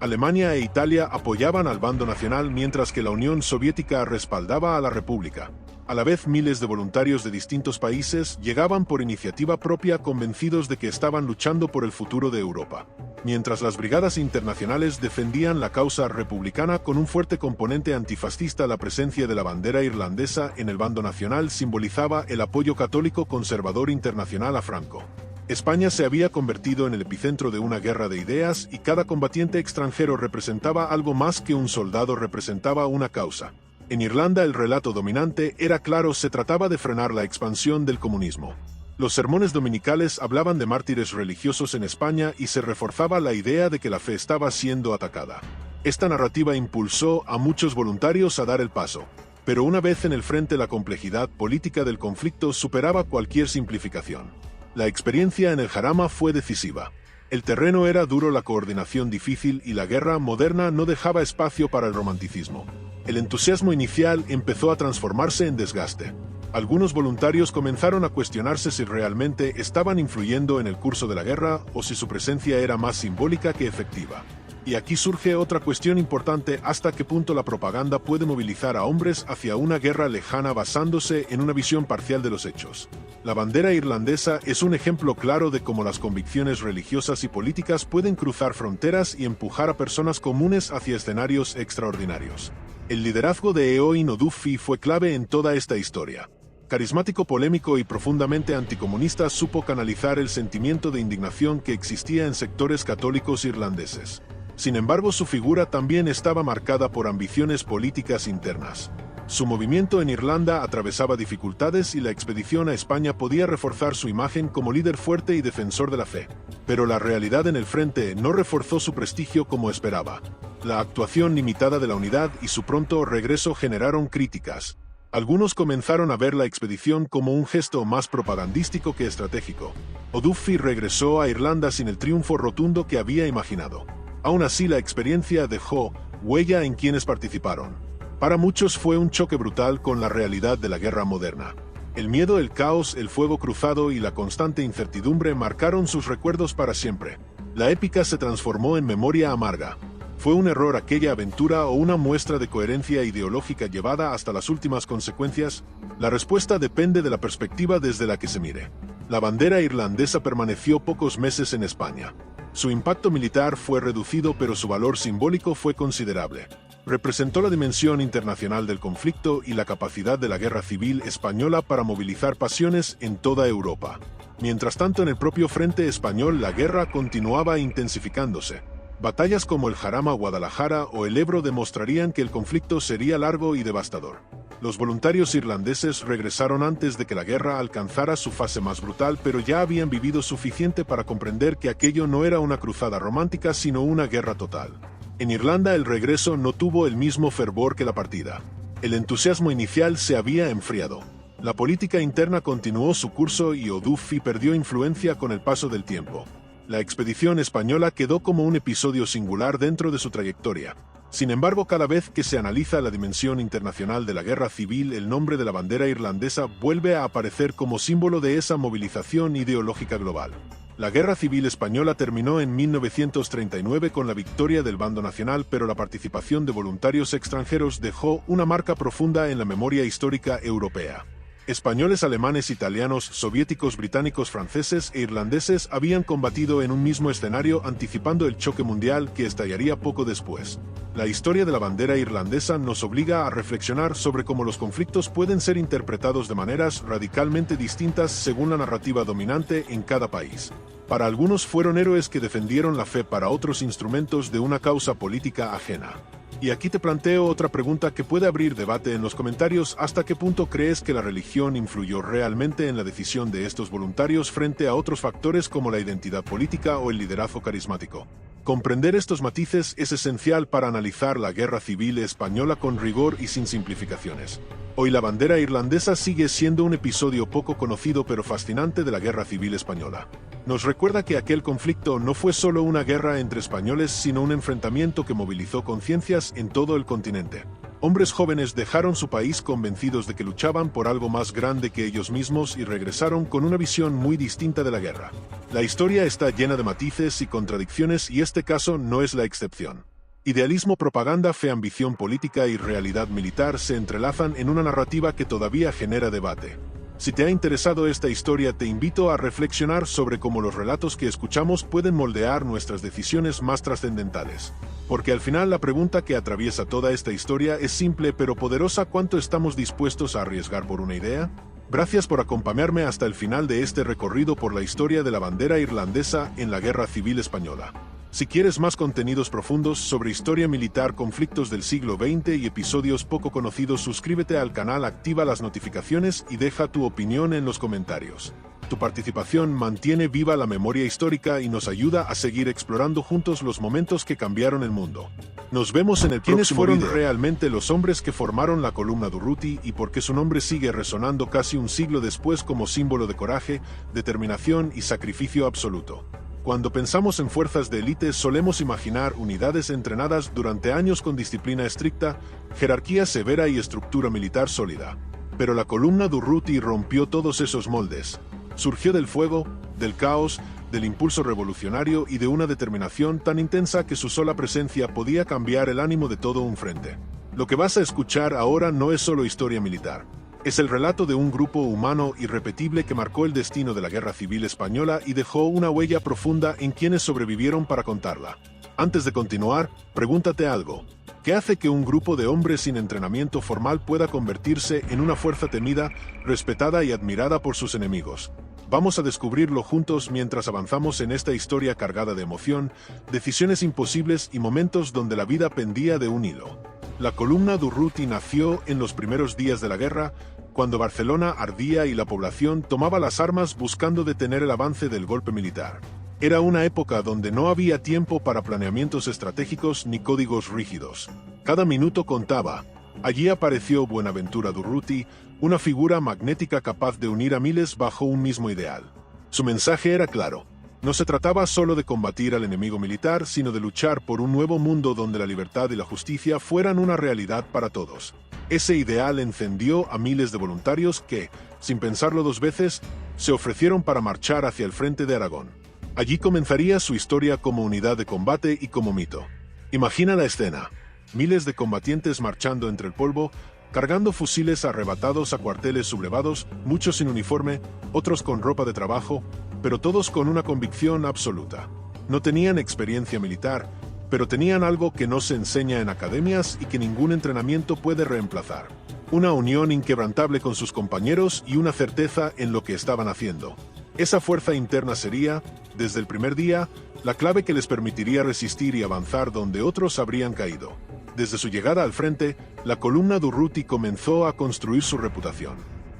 Alemania e Italia apoyaban al bando nacional mientras que la Unión Soviética respaldaba a la República. A la vez, miles de voluntarios de distintos países llegaban por iniciativa propia, convencidos de que estaban luchando por el futuro de Europa. Mientras las brigadas internacionales defendían la causa republicana con un fuerte componente antifascista, la presencia de la bandera irlandesa en el bando nacional simbolizaba el apoyo católico conservador internacional a Franco. España se había convertido en el epicentro de una guerra de ideas y cada combatiente extranjero representaba algo más que un soldado, representaba una causa. En Irlanda el relato dominante era claro, se trataba de frenar la expansión del comunismo. Los sermones dominicales hablaban de mártires religiosos en España y se reforzaba la idea de que la fe estaba siendo atacada. Esta narrativa impulsó a muchos voluntarios a dar el paso. Pero una vez en el frente, la complejidad política del conflicto superaba cualquier simplificación. La experiencia en el Jarama fue decisiva. El terreno era duro, la coordinación difícil y la guerra moderna no dejaba espacio para el romanticismo. El entusiasmo inicial empezó a transformarse en desgaste. Algunos voluntarios comenzaron a cuestionarse si realmente estaban influyendo en el curso de la guerra o si su presencia era más simbólica que efectiva. Y aquí surge otra cuestión importante: ¿hasta qué punto la propaganda puede movilizar a hombres hacia una guerra lejana basándose en una visión parcial de los hechos? La bandera irlandesa es un ejemplo claro de cómo las convicciones religiosas y políticas pueden cruzar fronteras y empujar a personas comunes hacia escenarios extraordinarios. El liderazgo de Eoin O'Duffy fue clave en toda esta historia. Carismático, polémico y profundamente anticomunista, supo canalizar el sentimiento de indignación que existía en sectores católicos irlandeses. Sin embargo, su figura también estaba marcada por ambiciones políticas internas. Su movimiento en Irlanda atravesaba dificultades y la expedición a España podía reforzar su imagen como líder fuerte y defensor de la fe. Pero la realidad en el frente no reforzó su prestigio como esperaba. La actuación limitada de la unidad y su pronto regreso generaron críticas. Algunos comenzaron a ver la expedición como un gesto más propagandístico que estratégico. O'Duffy regresó a Irlanda sin el triunfo rotundo que había imaginado. Aún así, la experiencia dejó huella en quienes participaron. Para muchos fue un choque brutal con la realidad de la guerra moderna. El miedo, el caos, el fuego cruzado y la constante incertidumbre marcaron sus recuerdos para siempre. La épica se transformó en memoria amarga. ¿Fue un error aquella aventura o una muestra de coherencia ideológica llevada hasta las últimas consecuencias? La respuesta depende de la perspectiva desde la que se mire. La bandera irlandesa permaneció pocos meses en España. Su impacto militar fue reducido, pero su valor simbólico fue considerable. Representó la dimensión internacional del conflicto y la capacidad de la Guerra Civil Española para movilizar pasiones en toda Europa. Mientras tanto, en el propio frente español, la guerra continuaba intensificándose. Batallas como el Jarama, Guadalajara o el Ebro demostrarían que el conflicto sería largo y devastador. Los voluntarios irlandeses regresaron antes de que la guerra alcanzara su fase más brutal, pero ya habían vivido suficiente para comprender que aquello no era una cruzada romántica, sino una guerra total. En Irlanda el regreso no tuvo el mismo fervor que la partida. El entusiasmo inicial se había enfriado. La política interna continuó su curso y O'Duffy perdió influencia con el paso del tiempo. La expedición española quedó como un episodio singular dentro de su trayectoria. Sin embargo, cada vez que se analiza la dimensión internacional de la guerra civil, el nombre de la bandera irlandesa vuelve a aparecer como símbolo de esa movilización ideológica global. La Guerra Civil Española terminó en 1939 con la victoria del bando nacional, pero la participación de voluntarios extranjeros dejó una marca profunda en la memoria histórica europea. Españoles, alemanes, italianos, soviéticos, británicos, franceses e irlandeses habían combatido en un mismo escenario, anticipando el choque mundial que estallaría poco después. La historia de la bandera irlandesa nos obliga a reflexionar sobre cómo los conflictos pueden ser interpretados de maneras radicalmente distintas según la narrativa dominante en cada país. Para algunos fueron héroes que defendieron la fe, para otros instrumentos de una causa política ajena. Y aquí te planteo otra pregunta que puede abrir debate en los comentarios: ¿hasta qué punto crees que la religión influyó realmente en la decisión de estos voluntarios frente a otros factores como la identidad política o el liderazgo carismático? Comprender estos matices es esencial para analizar la Guerra Civil Española con rigor y sin simplificaciones. Hoy la bandera irlandesa sigue siendo un episodio poco conocido pero fascinante de la Guerra Civil Española. Nos recuerda que aquel conflicto no fue solo una guerra entre españoles, sino un enfrentamiento que movilizó conciencias en todo el continente. Hombres jóvenes dejaron su país convencidos de que luchaban por algo más grande que ellos mismos y regresaron con una visión muy distinta de la guerra. La historia está llena de matices y contradicciones, y este caso no es la excepción. Idealismo, propaganda, fe, ambición política y realidad militar se entrelazan en una narrativa que todavía genera debate. Si te ha interesado esta historia, te invito a reflexionar sobre cómo los relatos que escuchamos pueden moldear nuestras decisiones más trascendentales. Porque al final la pregunta que atraviesa toda esta historia es simple pero poderosa: ¿cuánto estamos dispuestos a arriesgar por una idea? Gracias por acompañarme hasta el final de este recorrido por la historia de la bandera irlandesa en la Guerra Civil Española. Si quieres más contenidos profundos sobre historia militar, conflictos del siglo XX y episodios poco conocidos, suscríbete al canal, activa las notificaciones y deja tu opinión en los comentarios. Tu participación mantiene viva la memoria histórica y nos ayuda a seguir explorando juntos los momentos que cambiaron el mundo. Nos vemos en el próximo video. ¿Quiénes fueron realmente los hombres que formaron la columna Durruti y por qué su nombre sigue resonando casi un siglo después como símbolo de coraje, determinación y sacrificio absoluto? Cuando pensamos en fuerzas de élite, solemos imaginar unidades entrenadas durante años con disciplina estricta, jerarquía severa y estructura militar sólida. Pero la columna Durruti rompió todos esos moldes. Surgió del fuego, del caos, del impulso revolucionario y de una determinación tan intensa que su sola presencia podía cambiar el ánimo de todo un frente. Lo que vas a escuchar ahora no es solo historia militar. Es el relato de un grupo humano irrepetible que marcó el destino de la Guerra Civil Española y dejó una huella profunda en quienes sobrevivieron para contarla. Antes de continuar, pregúntate algo. ¿Qué hace que un grupo de hombres sin entrenamiento formal pueda convertirse en una fuerza temida, respetada y admirada por sus enemigos? Vamos a descubrirlo juntos mientras avanzamos en esta historia cargada de emoción, decisiones imposibles y momentos donde la vida pendía de un hilo. La columna Durruti nació en los primeros días de la guerra, cuando Barcelona ardía y la población tomaba las armas buscando detener el avance del golpe militar. Era una época donde no había tiempo para planeamientos estratégicos ni códigos rígidos. Cada minuto contaba. Allí apareció Buenaventura Durruti, una figura magnética capaz de unir a miles bajo un mismo ideal. Su mensaje era claro. No se trataba solo de combatir al enemigo militar, sino de luchar por un nuevo mundo donde la libertad y la justicia fueran una realidad para todos. Ese ideal encendió a miles de voluntarios que, sin pensarlo dos veces, se ofrecieron para marchar hacia el frente de Aragón. Allí comenzaría su historia como unidad de combate y como mito. Imagina la escena. Miles de combatientes marchando entre el polvo, cargando fusiles arrebatados a cuarteles sublevados, muchos sin uniforme, otros con ropa de trabajo, pero todos con una convicción absoluta. No tenían experiencia militar, pero tenían algo que no se enseña en academias y que ningún entrenamiento puede reemplazar. Una unión inquebrantable con sus compañeros y una certeza en lo que estaban haciendo. Esa fuerza interna sería, desde el primer día, la clave que les permitiría resistir y avanzar donde otros habrían caído. Desde su llegada al frente, la columna Durruti comenzó a construir su reputación.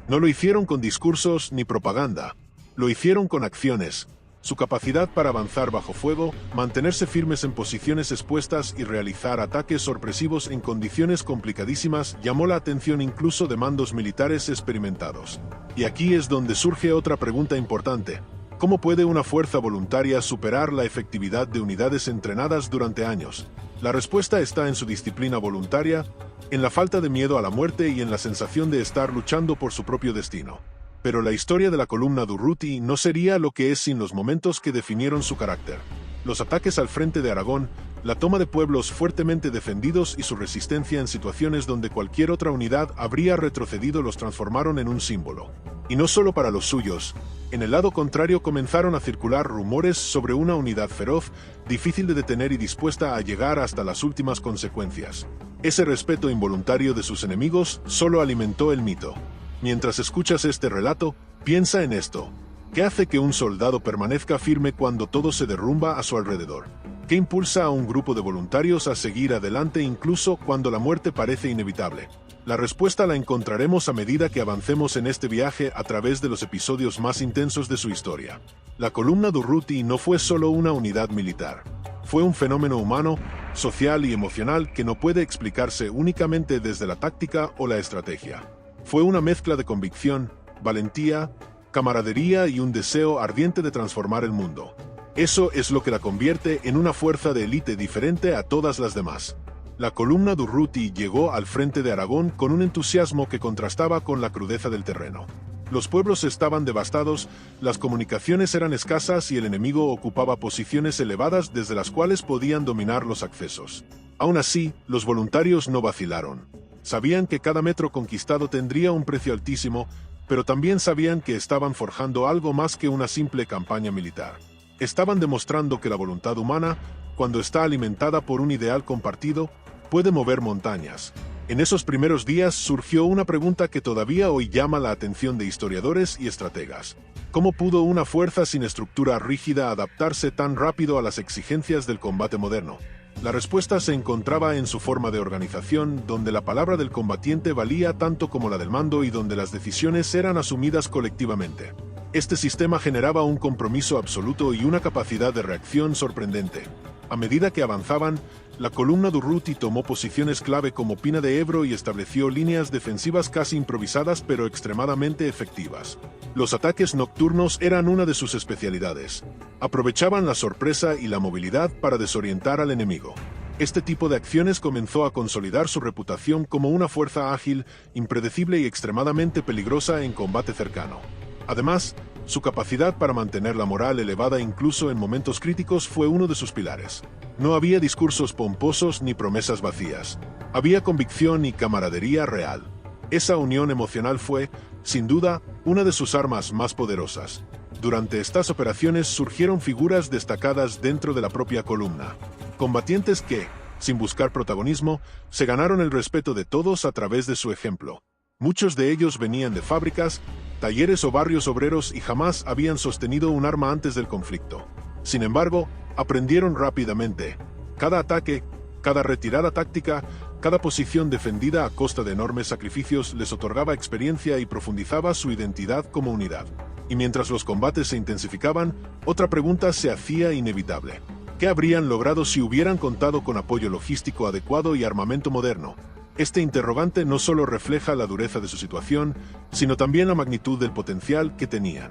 No lo hicieron con discursos ni propaganda, lo hicieron con acciones. Su capacidad para avanzar bajo fuego, mantenerse firmes en posiciones expuestas y realizar ataques sorpresivos en condiciones complicadísimas llamó la atención incluso de mandos militares experimentados. Y aquí es donde surge otra pregunta importante. ¿Cómo puede una fuerza voluntaria superar la efectividad de unidades entrenadas durante años? La respuesta está en su disciplina voluntaria, en la falta de miedo a la muerte y en la sensación de estar luchando por su propio destino. Pero la historia de la columna Durruti no sería lo que es sin los momentos que definieron su carácter. Los ataques al frente de Aragón, la toma de pueblos fuertemente defendidos y su resistencia en situaciones donde cualquier otra unidad habría retrocedido los transformaron en un símbolo. Y no solo para los suyos. En el lado contrario comenzaron a circular rumores sobre una unidad feroz, difícil de detener y dispuesta a llegar hasta las últimas consecuencias. Ese respeto involuntario de sus enemigos solo alimentó el mito. Mientras escuchas este relato, piensa en esto. ¿Qué hace que un soldado permanezca firme cuando todo se derrumba a su alrededor? ¿Qué impulsa a un grupo de voluntarios a seguir adelante incluso cuando la muerte parece inevitable? La respuesta la encontraremos a medida que avancemos en este viaje a través de los episodios más intensos de su historia. La columna Durruti no fue solo una unidad militar. Fue un fenómeno humano, social y emocional que no puede explicarse únicamente desde la táctica o la estrategia. Fue una mezcla de convicción, valentía, camaradería y un deseo ardiente de transformar el mundo. Eso es lo que la convierte en una fuerza de élite diferente a todas las demás. La columna Durruti llegó al frente de Aragón con un entusiasmo que contrastaba con la crudeza del terreno. Los pueblos estaban devastados, las comunicaciones eran escasas y el enemigo ocupaba posiciones elevadas desde las cuales podían dominar los accesos. Aún así, los voluntarios no vacilaron. Sabían que cada metro conquistado tendría un precio altísimo, pero también sabían que estaban forjando algo más que una simple campaña militar. Estaban demostrando que la voluntad humana, cuando está alimentada por un ideal compartido, puede mover montañas. En esos primeros días surgió una pregunta que todavía hoy llama la atención de historiadores y estrategas. ¿Cómo pudo una fuerza sin estructura rígida adaptarse tan rápido a las exigencias del combate moderno? La respuesta se encontraba en su forma de organización, donde la palabra del combatiente valía tanto como la del mando y donde las decisiones eran asumidas colectivamente. Este sistema generaba un compromiso absoluto y una capacidad de reacción sorprendente. A medida que avanzaban, la columna Durruti tomó posiciones clave como Pina de Ebro y estableció líneas defensivas casi improvisadas pero extremadamente efectivas. Los ataques nocturnos eran una de sus especialidades. Aprovechaban la sorpresa y la movilidad para desorientar al enemigo. Este tipo de acciones comenzó a consolidar su reputación como una fuerza ágil, impredecible y extremadamente peligrosa en combate cercano. Además, su capacidad para mantener la moral elevada incluso en momentos críticos fue uno de sus pilares. No había discursos pomposos ni promesas vacías. Había convicción y camaradería real. Esa unión emocional fue, sin duda, una de sus armas más poderosas. Durante estas operaciones surgieron figuras destacadas dentro de la propia columna. Combatientes que, sin buscar protagonismo, se ganaron el respeto de todos a través de su ejemplo. Muchos de ellos venían de fábricas, talleres o barrios obreros y jamás habían sostenido un arma antes del conflicto. Sin embargo, aprendieron rápidamente. Cada ataque, cada retirada táctica, cada posición defendida a costa de enormes sacrificios les otorgaba experiencia y profundizaba su identidad como unidad. Y mientras los combates se intensificaban, otra pregunta se hacía inevitable. ¿Qué habrían logrado si hubieran contado con apoyo logístico adecuado y armamento moderno? Este interrogante no solo refleja la dureza de su situación, sino también la magnitud del potencial que tenían.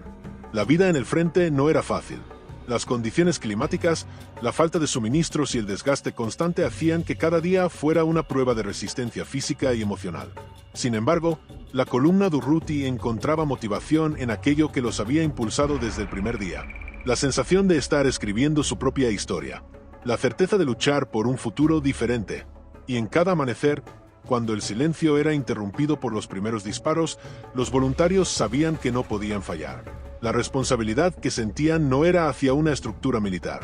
La vida en el frente no era fácil. Las condiciones climáticas, la falta de suministros y el desgaste constante hacían que cada día fuera una prueba de resistencia física y emocional. Sin embargo, la columna Durruti encontraba motivación en aquello que los había impulsado desde el primer día. La sensación de estar escribiendo su propia historia. La certeza de luchar por un futuro diferente. Y en cada amanecer, cuando el silencio era interrumpido por los primeros disparos, los voluntarios sabían que no podían fallar. La responsabilidad que sentían no era hacia una estructura militar.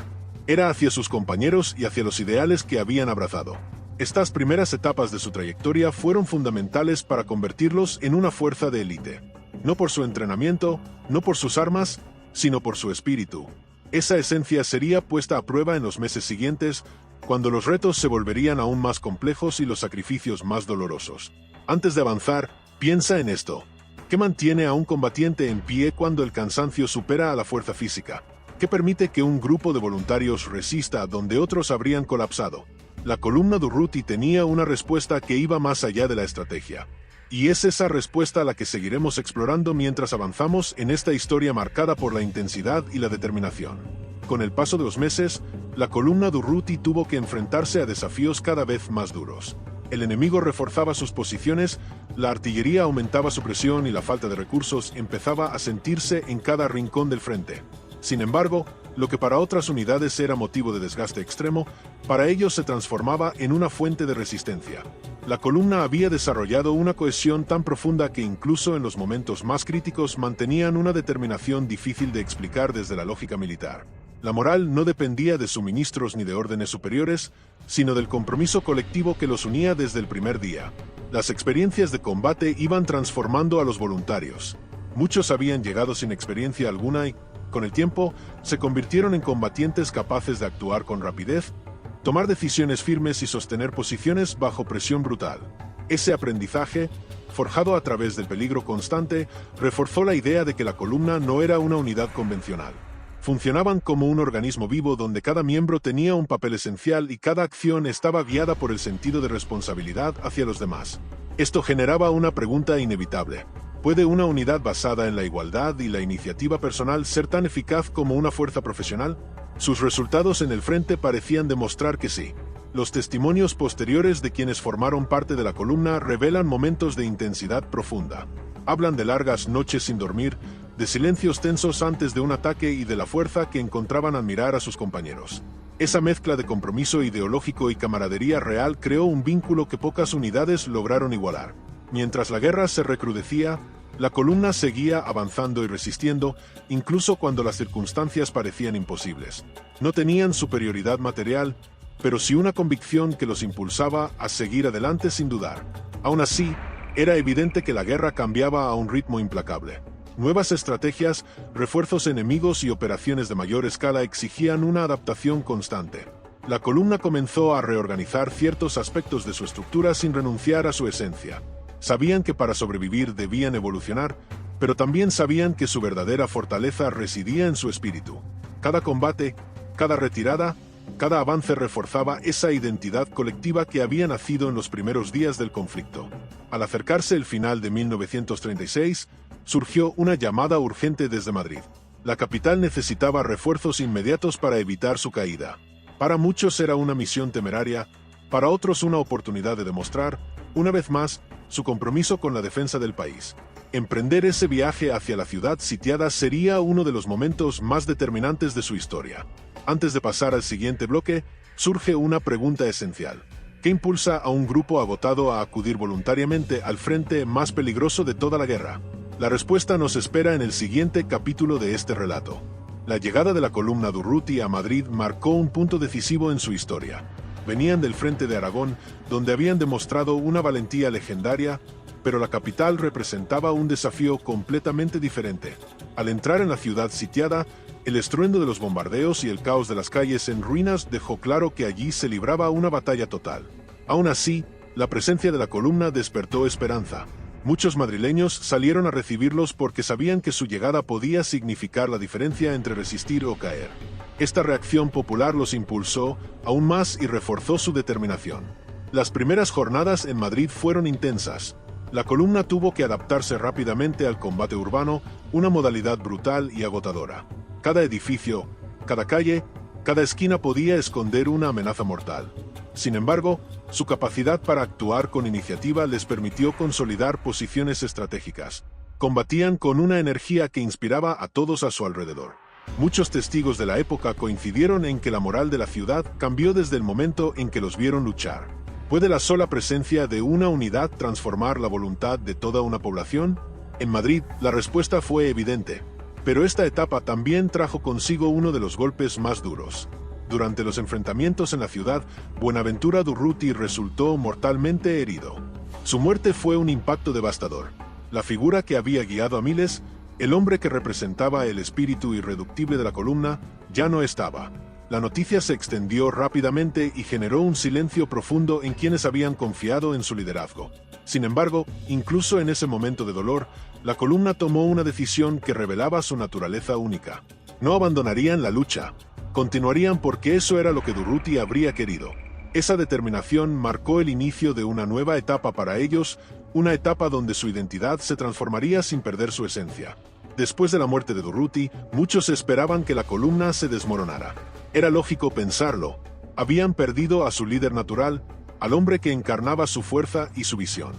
Era hacia sus compañeros y hacia los ideales que habían abrazado. Estas primeras etapas de su trayectoria fueron fundamentales para convertirlos en una fuerza de élite. No por su entrenamiento, no por sus armas, sino por su espíritu. Esa esencia sería puesta a prueba en los meses siguientes, cuando los retos se volverían aún más complejos y los sacrificios más dolorosos. Antes de avanzar, piensa en esto. ¿Qué mantiene a un combatiente en pie cuando el cansancio supera a la fuerza física? ¿Qué permite que un grupo de voluntarios resista donde otros habrían colapsado? La columna Durruti tenía una respuesta que iba más allá de la estrategia. Y es esa respuesta la que seguiremos explorando mientras avanzamos en esta historia marcada por la intensidad y la determinación. Con el paso de los meses, la columna Durruti tuvo que enfrentarse a desafíos cada vez más duros. El enemigo reforzaba sus posiciones, la artillería aumentaba su presión y la falta de recursos empezaba a sentirse en cada rincón del frente. Sin embargo, lo que para otras unidades era motivo de desgaste extremo, para ellos se transformaba en una fuente de resistencia. La columna había desarrollado una cohesión tan profunda que incluso en los momentos más críticos mantenían una determinación difícil de explicar desde la lógica militar. La moral no dependía de suministros ni de órdenes superiores, sino del compromiso colectivo que los unía desde el primer día. Las experiencias de combate iban transformando a los voluntarios. Muchos habían llegado sin experiencia alguna y, con el tiempo, se convirtieron en combatientes capaces de actuar con rapidez, tomar decisiones firmes y sostener posiciones bajo presión brutal. Ese aprendizaje, forjado a través del peligro constante, reforzó la idea de que la columna no era una unidad convencional. Funcionaban como un organismo vivo donde cada miembro tenía un papel esencial y cada acción estaba guiada por el sentido de responsabilidad hacia los demás. Esto generaba una pregunta inevitable. ¿Puede una unidad basada en la igualdad y la iniciativa personal ser tan eficaz como una fuerza profesional? Sus resultados en el frente parecían demostrar que sí. Los testimonios posteriores de quienes formaron parte de la columna revelan momentos de intensidad profunda. Hablan de largas noches sin dormir, de silencios tensos antes de un ataque y de la fuerza que encontraban al mirar a sus compañeros. Esa mezcla de compromiso ideológico y camaradería real creó un vínculo que pocas unidades lograron igualar. Mientras la guerra se recrudecía, la columna seguía avanzando y resistiendo, incluso cuando las circunstancias parecían imposibles. No tenían superioridad material, pero sí una convicción que los impulsaba a seguir adelante sin dudar. Aún así, era evidente que la guerra cambiaba a un ritmo implacable. Nuevas estrategias, refuerzos enemigos y operaciones de mayor escala exigían una adaptación constante. La columna comenzó a reorganizar ciertos aspectos de su estructura sin renunciar a su esencia. Sabían que para sobrevivir debían evolucionar, pero también sabían que su verdadera fortaleza residía en su espíritu. Cada combate, cada retirada, cada avance reforzaba esa identidad colectiva que había nacido en los primeros días del conflicto. Al acercarse el final de 1936, surgió una llamada urgente desde Madrid. La capital necesitaba refuerzos inmediatos para evitar su caída. Para muchos era una misión temeraria, para otros una oportunidad de demostrar, una vez más, su compromiso con la defensa del país. Emprender ese viaje hacia la ciudad sitiada sería uno de los momentos más determinantes de su historia. Antes de pasar al siguiente bloque, surge una pregunta esencial. ¿Qué impulsa a un grupo agotado a acudir voluntariamente al frente más peligroso de toda la guerra? La respuesta nos espera en el siguiente capítulo de este relato. La llegada de la columna Durruti a Madrid marcó un punto decisivo en su historia. Venían del frente de Aragón, donde habían demostrado una valentía legendaria, pero la capital representaba un desafío completamente diferente. Al entrar en la ciudad sitiada, el estruendo de los bombardeos y el caos de las calles en ruinas dejó claro que allí se libraba una batalla total. Aún así, la presencia de la columna despertó esperanza. Muchos madrileños salieron a recibirlos porque sabían que su llegada podía significar la diferencia entre resistir o caer. Esta reacción popular los impulsó aún más y reforzó su determinación. Las primeras jornadas en Madrid fueron intensas. La columna tuvo que adaptarse rápidamente al combate urbano, una modalidad brutal y agotadora. Cada edificio, cada calle, cada esquina podía esconder una amenaza mortal. Sin embargo, su capacidad para actuar con iniciativa les permitió consolidar posiciones estratégicas. Combatían con una energía que inspiraba a todos a su alrededor. Muchos testigos de la época coincidieron en que la moral de la ciudad cambió desde el momento en que los vieron luchar. ¿Puede la sola presencia de una unidad transformar la voluntad de toda una población? En Madrid, la respuesta fue evidente. Pero esta etapa también trajo consigo uno de los golpes más duros. Durante los enfrentamientos en la ciudad, Buenaventura Durruti resultó mortalmente herido. Su muerte fue un impacto devastador. La figura que había guiado a miles, el hombre que representaba el espíritu irreductible de la columna, ya no estaba. La noticia se extendió rápidamente y generó un silencio profundo en quienes habían confiado en su liderazgo. Sin embargo, incluso en ese momento de dolor, la columna tomó una decisión que revelaba su naturaleza única. No abandonarían la lucha. Continuarían porque eso era lo que Durruti habría querido. Esa determinación marcó el inicio de una nueva etapa para ellos, una etapa donde su identidad se transformaría sin perder su esencia. Después de la muerte de Durruti, muchos esperaban que la columna se desmoronara. Era lógico pensarlo. Habían perdido a su líder natural, al hombre que encarnaba su fuerza y su visión.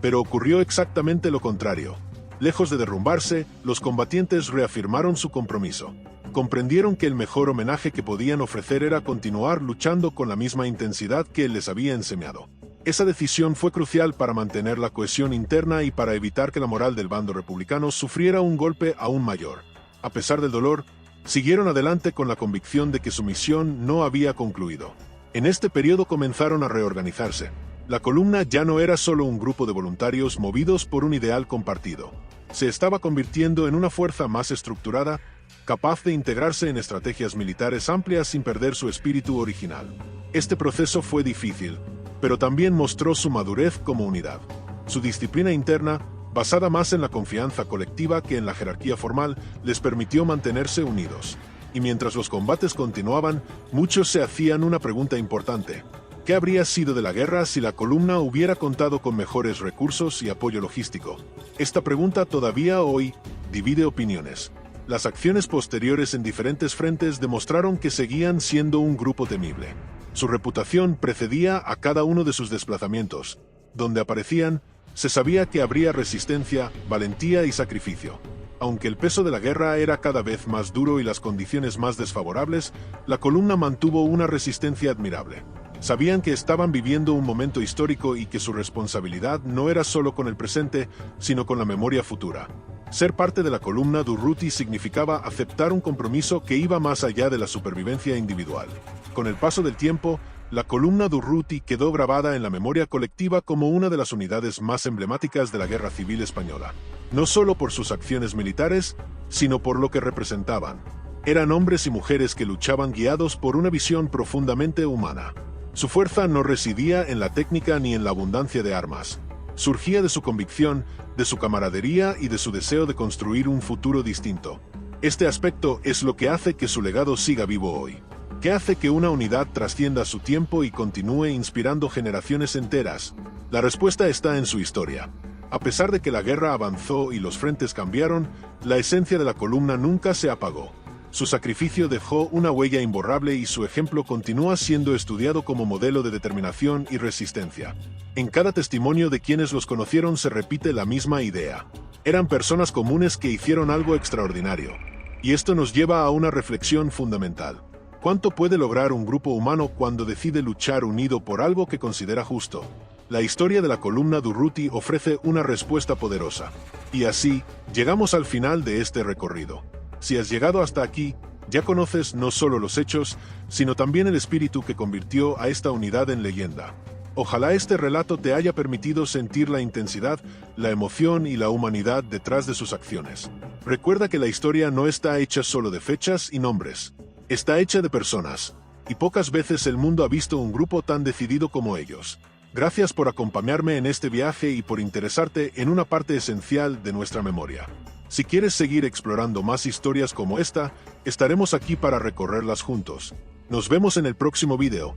Pero ocurrió exactamente lo contrario. Lejos de derrumbarse, los combatientes reafirmaron su compromiso. Comprendieron que el mejor homenaje que podían ofrecer era continuar luchando con la misma intensidad que él les había enseñado. Esa decisión fue crucial para mantener la cohesión interna y para evitar que la moral del bando republicano sufriera un golpe aún mayor. A pesar del dolor, siguieron adelante con la convicción de que su misión no había concluido. En este periodo comenzaron a reorganizarse. La columna ya no era solo un grupo de voluntarios movidos por un ideal compartido. se estaba convirtiendo en una fuerza más estructurada, capaz de integrarse en estrategias militares amplias sin perder su espíritu original. Este proceso fue difícil, pero también mostró su madurez como unidad. Su disciplina interna, basada más en la confianza colectiva que en la jerarquía formal, les permitió mantenerse unidos. Y mientras los combates continuaban, muchos se hacían una pregunta importante. ¿Qué habría sido de la guerra si la columna hubiera contado con mejores recursos y apoyo logístico? Esta pregunta todavía hoy divide opiniones. Las acciones posteriores en diferentes frentes demostraron que seguían siendo un grupo temible. Su reputación precedía a cada uno de sus desplazamientos. Donde aparecían, se sabía que habría resistencia, valentía y sacrificio. Aunque el peso de la guerra era cada vez más duro y las condiciones más desfavorables, la columna mantuvo una resistencia admirable. Sabían que estaban viviendo un momento histórico y que su responsabilidad no era solo con el presente, sino con la memoria futura. Ser parte de la columna Durruti significaba aceptar un compromiso que iba más allá de la supervivencia individual. Con el paso del tiempo, la columna Durruti quedó grabada en la memoria colectiva como una de las unidades más emblemáticas de la Guerra Civil Española. No solo por sus acciones militares, sino por lo que representaban. Eran hombres y mujeres que luchaban guiados por una visión profundamente humana. Su fuerza no residía en la técnica ni en la abundancia de armas. Surgía de su convicción, de su camaradería y de su deseo de construir un futuro distinto. Este aspecto es lo que hace que su legado siga vivo hoy. ¿Qué hace que una unidad trascienda su tiempo y continúe inspirando generaciones enteras? La respuesta está en su historia. A pesar de que la guerra avanzó y los frentes cambiaron, la esencia de la columna nunca se apagó. Su sacrificio dejó una huella imborrable y su ejemplo continúa siendo estudiado como modelo de determinación y resistencia. En cada testimonio de quienes los conocieron se repite la misma idea. Eran personas comunes que hicieron algo extraordinario. Y esto nos lleva a una reflexión fundamental. ¿Cuánto puede lograr un grupo humano cuando decide luchar unido por algo que considera justo? La historia de la columna Durruti ofrece una respuesta poderosa. Y así, llegamos al final de este recorrido. Si has llegado hasta aquí, ya conoces no solo los hechos, sino también el espíritu que convirtió a esta unidad en leyenda. Ojalá este relato te haya permitido sentir la intensidad, la emoción y la humanidad detrás de sus acciones. Recuerda que la historia no está hecha solo de fechas y nombres. Está hecha de personas, y pocas veces el mundo ha visto un grupo tan decidido como ellos. Gracias por acompañarme en este viaje y por interesarte en una parte esencial de nuestra memoria. Si quieres seguir explorando más historias como esta, estaremos aquí para recorrerlas juntos. Nos vemos en el próximo video.